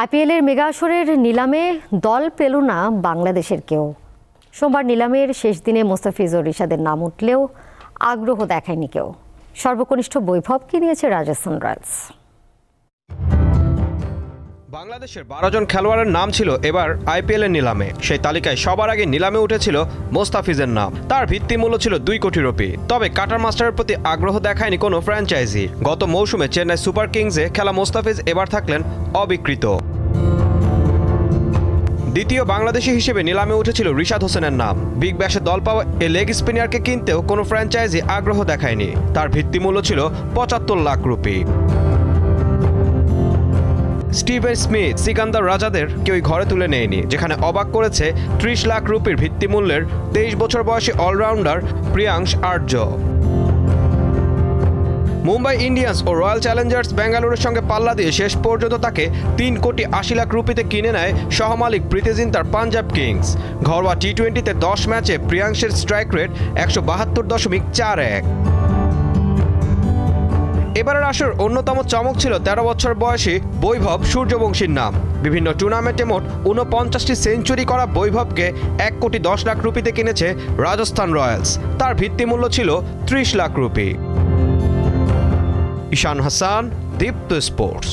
আইপিএলের মেগা আসরের নিলামে দল পেল না বাংলাদেশের কেউ। সোমবার নিলামের শেষ দিনে মোস্তাফিজুর রিশাদের নাম উঠলেও আগ্রহ দেখায়নি কেউ। সর্বকনিষ্ঠ বৈভবকে নিয়েছে রাজস্থান রয়্যালস। বাংলাদেশের 12 জন খেলোয়াড়ের নাম ছিল এবার আইপিএলের নিলামে। সেই তালিকায় সবার আগে নিলামে উঠেছিল মোস্তাফিজের নাম। তার ভিত্তিমূল্য ছিল 2 কোটি রুপি। তবে কাটার মাস্টারের প্রতি আগ্রহ দেখায়নি কোনো ফ্র্যাঞ্চাইজি। গত মৌসুমে চেন্নাই সুপার কিংসে খেলা মোস্তাফিজ এবার থাকলেন অবিকৃত। দ্বিতীয় বাংলাদেশি হিসেবে নিলামে উঠেছিল রিশাদ হোসেনের নাম। বিগ ব্যাশে দল পাওয়া এই লেগ স্পিনারকে কিনতেও কোনো ফ্র্যাঞ্চাইজি আগ্রহ দেখায়নি। তার ভিত্তিমূল্য ছিল 75 lakh rupee. Steven Smith, Sikandar রাজাদের কেউই ঘরে তুলে নেয়নি, যেখানে অবাক করেছে 30 লাখ রুপির ভিত্তিমূল্যের 23 বছর বয়সী অলরাউন্ডার প্রিয়াংশ আর্য। মুম্বাই ইন্ডিয়ান্স ও রয়্যাল চ্যালেঞ্জার্স বেঙ্গালুরুর সঙ্গে পাল্লা দিয়ে শেষ পর্যন্ত তাকে 3 কোটি 80 লাখ রুপিতে কিনে নেয় সহমালিক প্রীতি জিন্তার পাঞ্জাব কিংস। ঘরোয়া টি-20তে 10 ম্যাচে প্রিয়াংশের স্ট্রাইক রেট 172.41। এবারের আসর অন্যতম চমক ছিল 13 বছর বয়সী বৈভব সূর্যবংশীর নাম। বিভিন্ন টুর্নামেন্টে মোট 49টি সেঞ্চুরি করা বৈভবকে 1 কোটি 10 লাখ রুপিতে কিনেছে রাজস্থান রয়্যালস। তার ভিত্তিমূল্য ছিল 30 লাখ রুপি। ঈশান হাসান, দীপ্ত স্পোর্টস।